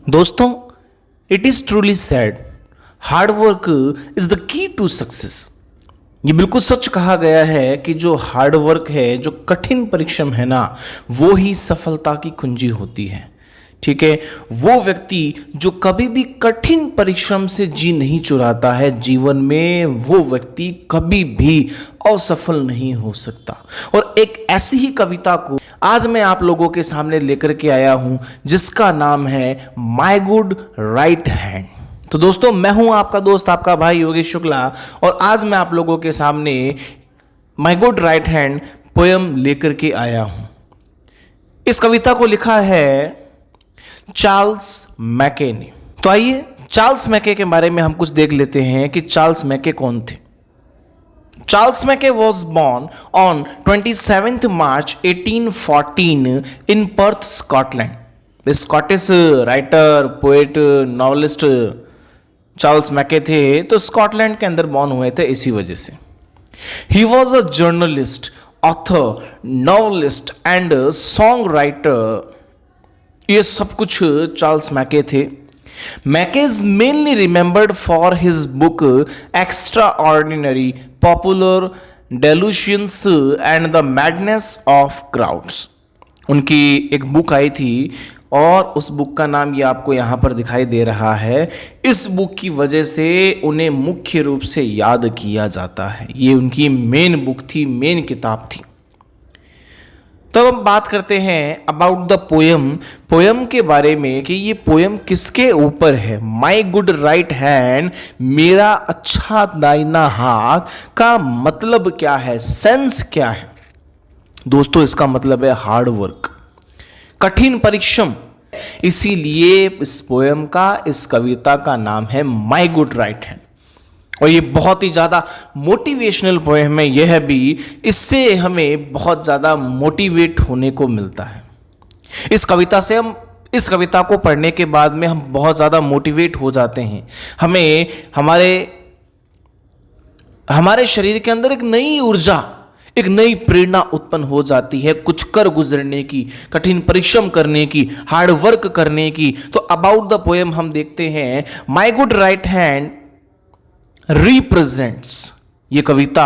दोस्तों, it is truly sad, hard work is the key to success. ये बिल्कुल सच कहा गया है कि जो हार्ड वर्क है, जो कठिन परिश्रम है ना, वो ही सफलता की कुंजी होती है। ठीक है, वो व्यक्ति जो कभी भी कठिन परिश्रम से जी नहीं चुराता है जीवन में, वो व्यक्ति कभी भी असफल नहीं हो सकता। और एक ऐसी ही कविता को आज मैं आप लोगों के सामने लेकर के आया हूं, जिसका नाम है माय गुड राइट हैंड। तो दोस्तों, मैं हूं आपका दोस्त, आपका भाई योगेश शुक्ला, और आज मैं आप लोगों के सामने my good right hand poem लेकर के आया हूं। इस कविता को लिखा है चार्ल्स मैके ने। तो आइए चार्ल्स मैके के बारे में हम कुछ देख लेते हैं कि चार्ल्स मैके कौन थे। Charles Mackay was born on 27 March 1814 in Perth, Scotland. The Scottish writer, poet, novelist Charles Mackay थे, तो स्कॉटलैंड के अंदर बॉर्न हुए थे इसी वजह से। He was a journalist, author, novelist and songwriter. ये सब कुछ चार्ल्स मैके थे। Mackay is mainly remembered for his book extraordinary, popular delusions and the madness of crowds. उनकी एक बुक आई थी और उस बुक का नाम ये आपको यहाँ पर दिखाई दे रहा है। इस बुक की वजह से उन्हें मुख्य रूप से याद किया जाता है। ये उनकी मेन बुक थी, मेन किताब थी। तो अब हम बात करते हैं अबाउट द पोयम के बारे में कि ये पोयम किसके ऊपर है। माई गुड राइट हैंड, मेरा अच्छा दाहिना हाथ का मतलब क्या है, सेंस क्या है। दोस्तों, इसका मतलब है हार्ड वर्क, कठिन परिश्रम। इसीलिए इस पोयम का, इस कविता का नाम है माई गुड राइट हैंड। और ये बहुत ही ज़्यादा मोटिवेशनल पोएम है। यह भी, इससे हमें बहुत ज़्यादा मोटिवेट होने को मिलता है। इस कविता को पढ़ने के बाद में हम बहुत ज़्यादा मोटिवेट हो जाते हैं। हमें हमारे शरीर के अंदर एक नई ऊर्जा, एक नई प्रेरणा उत्पन्न हो जाती है कुछ कर गुजरने की, कठिन परिश्रम करने की, हार्ड वर्क करने की। तो अबाउट द पोएम हम देखते हैं, my good right hand represents, ये कविता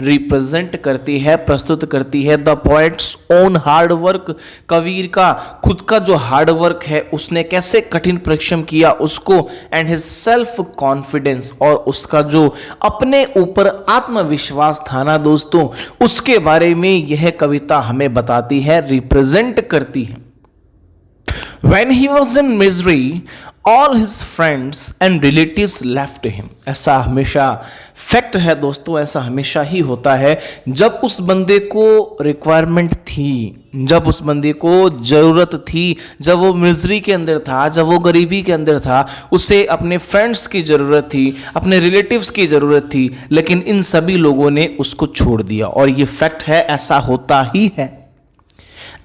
रिप्रेजेंट करती है, प्रस्तुत करती है the poets own hard work. Kabir का खुद का जो हार्ड वर्क है, उसने कैसे कठिन परिश्रम किया उसको, एंड हिज सेल्फ कॉन्फिडेंस, और उसका जो अपने ऊपर आत्मविश्वास था ना दोस्तों, उसके बारे में यह कविता हमें बताती है, रिप्रेजेंट करती है। When he was in misery, all his friends and relatives left him. ऐसा हमेशा फैक्ट है दोस्तों, ऐसा हमेशा ही होता है। जब उस बंदे को रिक्वायरमेंट थी, जब उस बंदे को ज़रूरत थी, जब वो मिजरी के अंदर था, जब वो गरीबी के अंदर था, उसे अपने फ्रेंड्स की ज़रूरत थी, अपने रिलेटिव्स की ज़रूरत थी, लेकिन इन सभी लोगों ने उसको छोड़ दिया। और ये फैक्ट है, ऐसा होता ही है।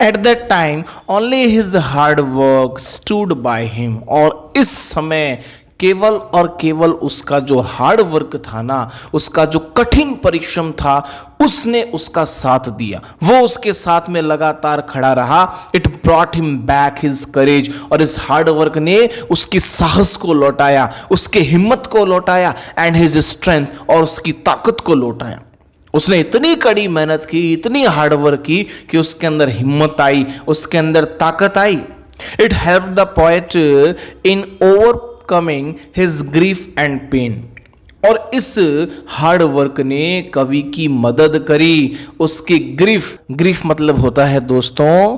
At that time, only his hard work stood by him. और इस समय केवल और केवल उसका जो हार्ड वर्क था ना, उसका जो कठिन परिश्रम था, उसने उसका साथ दिया। वो उसके साथ में लगातार खड़ा रहा। It brought him back his courage. और इस हार्ड वर्क ने उसकी साहस को लौटाया, उसके हिम्मत को लौटाया, and his strength, और उसकी ताकत को लौटाया। उसने इतनी कड़ी मेहनत की, इतनी हार्ड वर्क की कि उसके अंदर हिम्मत आई, उसके अंदर ताकत आई। It help the poet in overcoming his grief and pain. और इस हार्ड वर्क ने कवि की मदद करी, उसकी ग्रीफ मतलब होता है दोस्तों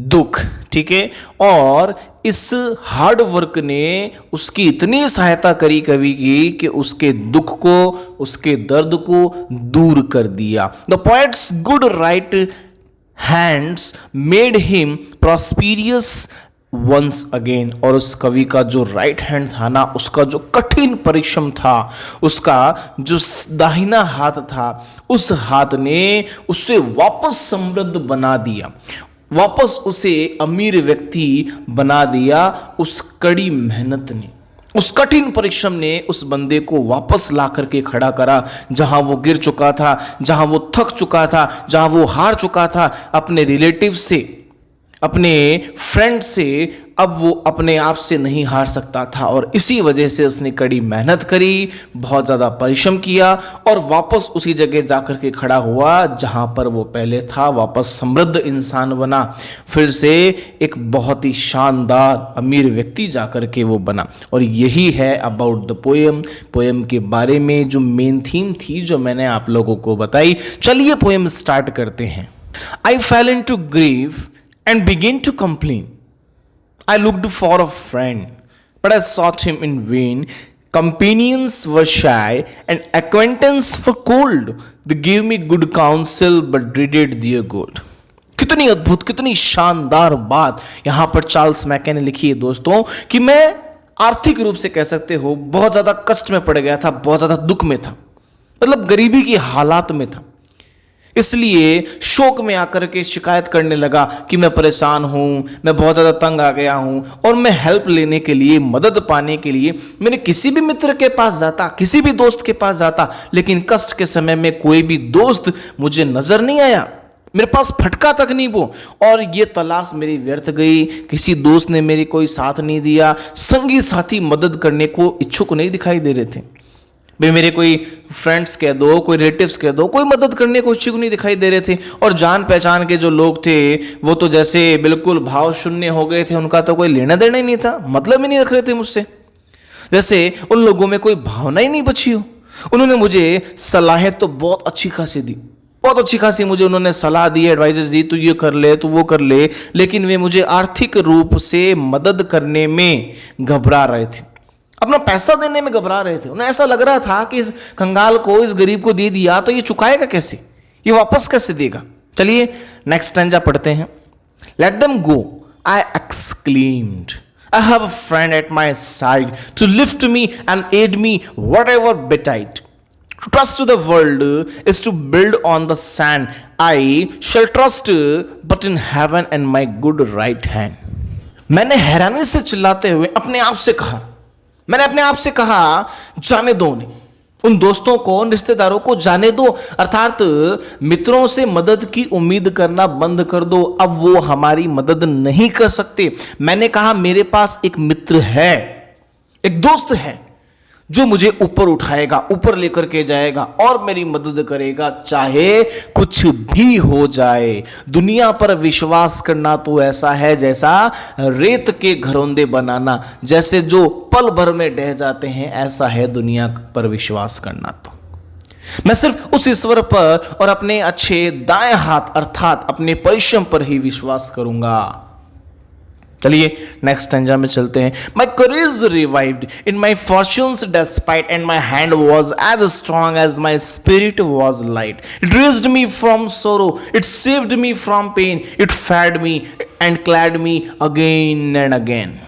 दुख, ठीक है। और इस हार्ड वर्क ने उसकी इतनी सहायता करी कवि की कि उसके दुख को, उसके दर्द को दूर कर दिया। The poet's good right hands made him prosperous once again. और उस कवि का जो राइट हैंड था ना, उसका जो कठिन परिश्रम था, उसका जो दाहिना हाथ था, उस हाथ ने उसे वापस समृद्ध बना दिया, वापस उसे अमीर व्यक्ति बना दिया। उस कड़ी मेहनत ने, उस कठिन परिश्रम ने उस बंदे को वापस ला करके खड़ा करा, जहां वो गिर चुका था, जहां वो थक चुका था, जहां वो हार चुका था, अपने रिलेटिव से, अपने फ्रेंड से, अब वो अपने आप से नहीं हार सकता था और इसी वजह से उसने कड़ी मेहनत करी, बहुत ज़्यादा परिश्रम किया और वापस उसी जगह जाकर के खड़ा हुआ जहाँ पर वो पहले था। वापस समृद्ध इंसान बना, फिर से एक बहुत ही शानदार अमीर व्यक्ति जाकर के वो बना। और यही है अबाउट द पोएम। पोएम के बारे में जो मेन थीम थी जो मैंने आप लोगों को बताई। चलिए पोएम स्टार्ट करते हैं। I fell into grief and began to complain. I looked for a friend, but I sought him in vain. Companions were shy and acquaintance were cold. They gave me good counsel but dreaded their gold. कितनी अद्भुत, कितनी शानदार बात यहाँ पर Charles Mackay ने लिखी है दोस्तों, कि मैं आर्थिक रूप से कह सकते हो बहुत ज़्यादा कष्ट में पड़ गया था, बहुत ज़्यादा दुख में था, मतलब गरीबी की हालात में था। इसलिए शोक में आकर के शिकायत करने लगा कि मैं परेशान हूँ, मैं बहुत ज़्यादा तंग आ गया हूँ। और मैं हेल्प लेने के लिए, मदद पाने के लिए मैंने किसी भी मित्र के पास जाता, किसी भी दोस्त के पास जाता, लेकिन कष्ट के समय में कोई भी दोस्त मुझे नज़र नहीं आया, मेरे पास फटका तक नहीं वो। और ये तलाश मेरी व्यर्थ गई, किसी दोस्त ने मेरी कोई साथ नहीं दिया, संगी साथी मदद करने को इच्छुक नहीं दिखाई दे रहे थे। भाई मेरे कोई फ्रेंड्स कह दो, कोई रिलेटिव्स कह दो, कोई मदद करने को इच्छुक नहीं दिखाई दे रहे थे। और जान पहचान के जो लोग थे वो तो जैसे बिल्कुल भाव शून्य हो गए थे, उनका तो कोई लेना देना ही नहीं था, मतलब ही नहीं रख रहे थे मुझसे, जैसे उन लोगों में कोई भावना ही नहीं बची हो। उन्होंने मुझे सलाहें तो बहुत अच्छी खासी दी, बहुत अच्छी खासी मुझे उन्होंने सलाह दी, एडवाइजेस दी, तू ये कर ले, तू वो कर ले, लेकिन वे मुझे आर्थिक रूप से मदद करने में घबरा रहे थे, अपना पैसा देने में घबरा रहे थे। उन्हें ऐसा लग रहा था कि इस कंगाल को, इस गरीब को दे दिया तो ये चुकाएगा कैसे, ये वापस कैसे देगा। चलिए नेक्स्ट स्टैंजा पढ़ते हैं। Let them go, I exclaimed, I have a friend at my side to lift me and aid me whatever betide. To trust to the world is to build on the sand. I shall trust but in heaven and my good right hand. मैंने हैरानी से चिल्लाते हुए अपने आप से कहा, मैंने अपने आप से कहा, जाने दो उन्हें, उन दोस्तों को, उन रिश्तेदारों को जाने दो, अर्थात मित्रों से मदद की उम्मीद करना बंद कर दो, अब वो हमारी मदद नहीं कर सकते। मैंने कहा मेरे पास एक मित्र है, एक दोस्त है जो मुझे ऊपर उठाएगा, ऊपर लेकर के जाएगा और मेरी मदद करेगा, चाहे कुछ भी हो जाए। दुनिया पर विश्वास करना तो ऐसा है जैसा रेत के घरौंदे बनाना, जैसे जो पल भर में ढह जाते हैं, ऐसा है दुनिया पर विश्वास करना। तो मैं सिर्फ उस ईश्वर पर और अपने अच्छे दाएं हाथ अर्थात अपने परिश्रम पर ही विश्वास करूंगा। चलिए नेक्स्ट स्टैंजा में चलते हैं। My courage revived in my fortunes despite and my hand was as strong as my spirit was light. It raised me from sorrow, it saved me from pain, it fed me and clad me again and again.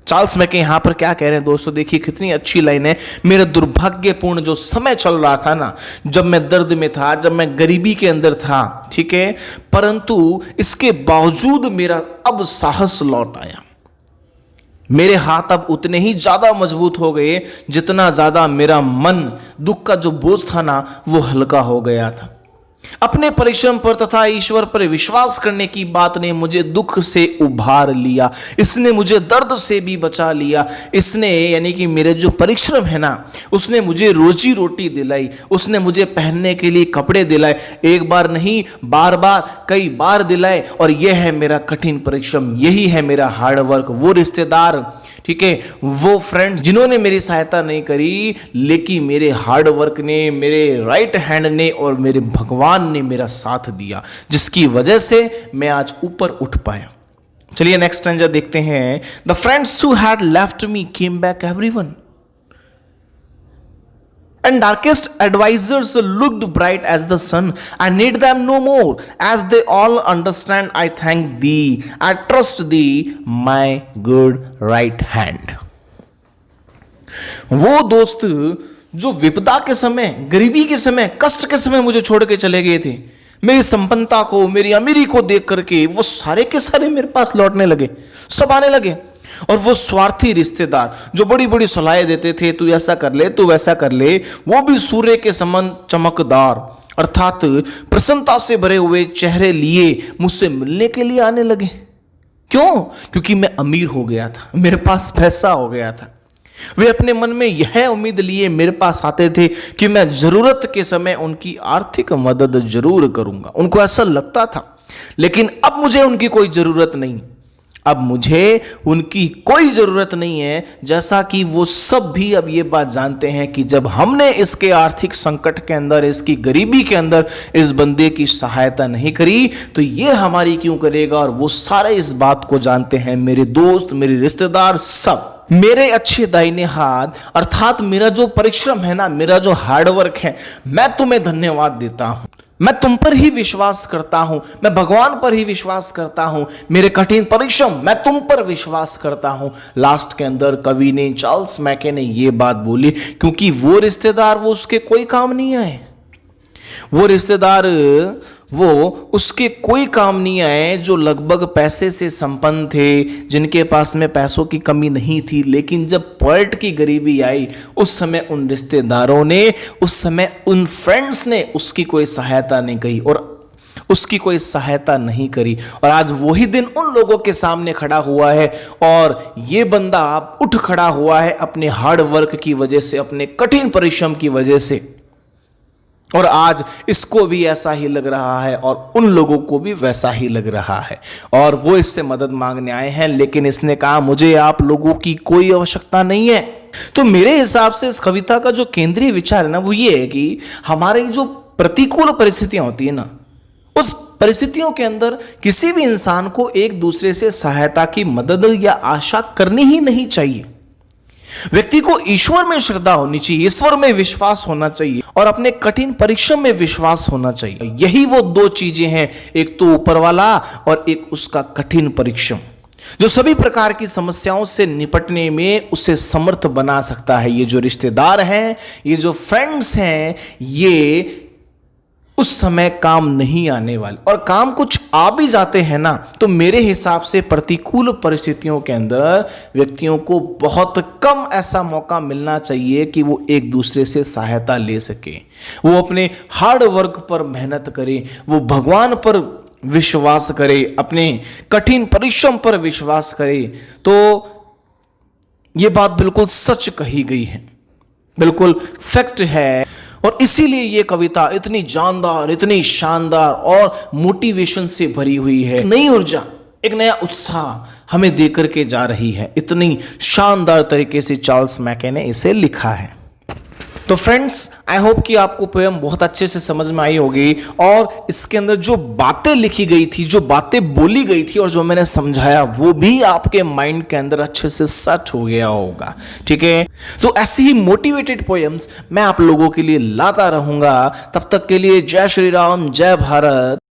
Charles Mackay यहां पर क्या कह रहे हैं दोस्तों, देखिए कितनी अच्छी लाइन है। मेरा दुर्भाग्यपूर्ण जो समय चल रहा था ना, जब मैं दर्द में था, जब मैं गरीबी के अंदर था, ठीक है, परंतु इसके बावजूद मेरा अब साहस लौट आया। मेरे हाथ अब उतने ही ज्यादा मजबूत हो गए जितना ज्यादा मेरा मन, दुख का जो बोझ था ना, वो हल्का हो गया था। अपने परिश्रम पर तथा ईश्वर पर विश्वास करने की बात ने मुझे दुख से उभार लिया, इसने मुझे दर्द से भी बचा लिया। इसने यानी कि मेरे जो परिश्रम है ना, उसने मुझे रोजी रोटी दिलाई, उसने मुझे पहनने के लिए कपड़े दिलाए, एक बार नहीं बार बार कई बार दिलाए। और यह है मेरा कठिन परिश्रम, यही है मेरा हार्डवर्क। वो रिश्तेदार, ठीक है, वो फ्रेंड्स जिन्होंने मेरी सहायता नहीं करी, लेकिन मेरे हार्डवर्क ने, मेरे राइट हैंड ने और मेरे भगवान ने मेरा साथ दिया, जिसकी वजह से मैं आज ऊपर उठ पाया। चलिए नेक्स्ट स्टैंजा देखते हैं। The friends who had left me came back everyone and darkest advisors looked bright as the sun. I need them no more, as they all understand. I thank thee, I trust thee, my good right hand. वो दोस्त जो विपदा के समय, गरीबी के समय, कष्ट के समय मुझे छोड़ के चले गए थे, मेरी संपन्नता को, मेरी अमीरी को देख करके वो सारे के सारे मेरे पास लौटने लगे, सब आने लगे। और वो स्वार्थी रिश्तेदार जो बड़ी बड़ी सलाहें देते थे, तू ऐसा कर ले, तू वैसा कर ले, वो भी सूर्य के समान चमकदार अर्थात प्रसन्नता से भरे हुए चेहरे लिए मुझसे मिलने के लिए आने लगे। क्यों? क्योंकि मैं अमीर हो गया था, मेरे पास पैसा हो गया था। वे अपने मन में यह उम्मीद लिए मेरे पास आते थे कि मैं जरूरत के समय उनकी आर्थिक मदद जरूर करूंगा। उनको ऐसा लगता था, लेकिन अब मुझे उनकी कोई जरूरत नहीं। अब मुझे उनकी कोई जरूरत नहीं है, जैसा कि वो सब भी अब ये बात जानते हैं कि जब हमने इसके आर्थिक संकट के अंदर, इसकी गरीबी के अंदर इस बंदे की सहायता नहीं करी तो ये हमारी क्यों करेगा। और वो सारे इस बात को जानते हैं, मेरे दोस्त, मेरे रिश्तेदार, सब मेरे अच्छे दाहिने हाथ, अर्थात मेरा जो परिश्रम है ना, मेरा जो हार्डवर्क है, मैं तुम्हें धन्यवाद देता हूं। मैं तुम पर ही विश्वास करता हूं, मैं भगवान पर ही विश्वास करता हूं, मेरे कठिन परिश्रम, मैं तुम पर विश्वास करता हूं। लास्ट के अंदर कवि ने, चार्ल्स मैके ने ये बात बोली, क्योंकि वो रिश्तेदार वो उसके कोई काम नहीं आए। वो रिश्तेदार वो उसके कोई काम नहीं आए जो लगभग पैसे से संपन्न थे, जिनके पास में पैसों की कमी नहीं थी। लेकिन जब पोएट की गरीबी आई, उस समय उन रिश्तेदारों ने, उस समय उन फ्रेंड्स ने उसकी कोई सहायता नहीं की और उसकी कोई सहायता नहीं करी। और आज वही दिन उन लोगों के सामने खड़ा हुआ है और ये बंदा आप उठ खड़ा हुआ है अपने हार्ड वर्क की वजह से, अपने कठिन परिश्रम की वजह से। और आज इसको भी ऐसा ही लग रहा है और उन लोगों को भी वैसा ही लग रहा है और वो इससे मदद मांगने आए हैं। लेकिन इसने कहा मुझे आप लोगों की कोई आवश्यकता नहीं है। तो मेरे हिसाब से इस कविता का जो केंद्रीय विचार है ना, वो ये है कि हमारी जो प्रतिकूल परिस्थितियां होती है ना, उस परिस्थितियों के अंदर किसी भी इंसान को एक दूसरे से सहायता की मदद या आशा करनी ही नहीं चाहिए। व्यक्ति को ईश्वर में श्रद्धा होनी चाहिए, ईश्वर में विश्वास होना चाहिए और अपने कठिन परिश्रम में विश्वास होना चाहिए। यही वो दो चीजें हैं, एक तो ऊपर वाला और एक उसका कठिन परिश्रम, जो सभी प्रकार की समस्याओं से निपटने में उसे समर्थ बना सकता है। ये जो रिश्तेदार हैं, ये जो फ्रेंड्स हैं, ये उस समय काम नहीं आने वाले, और काम कुछ आ भी जाते हैं ना, तो मेरे हिसाब से प्रतिकूल परिस्थितियों के अंदर व्यक्तियों को बहुत कम ऐसा मौका मिलना चाहिए कि वो एक दूसरे से सहायता ले सके। वो अपने हार्ड वर्क पर मेहनत करे, वो भगवान पर विश्वास करे, अपने कठिन परिश्रम पर विश्वास करे। तो ये बात बिल्कुल सच कही गई है, बिल्कुल फैक्ट है। और इसीलिए ये कविता इतनी जानदार, इतनी शानदार और मोटिवेशन से भरी हुई है। नई ऊर्जा, एक नया उत्साह हमें देकर के जा रही है। इतनी शानदार तरीके से चार्ल्स मैके ने इसे लिखा है। तो फ्रेंड्स, आई होप कि आपको पोएम बहुत अच्छे से समझ में आई होगी और इसके अंदर जो बातें लिखी गई थी, जो बातें बोली गई थी और जो मैंने समझाया, वो भी आपके माइंड के अंदर अच्छे से सेट हो गया होगा। ठीक है, तो ऐसी ही मोटिवेटेड पोएम्स मैं आप लोगों के लिए लाता रहूंगा। तब तक के लिए जय श्री राम, जय भारत।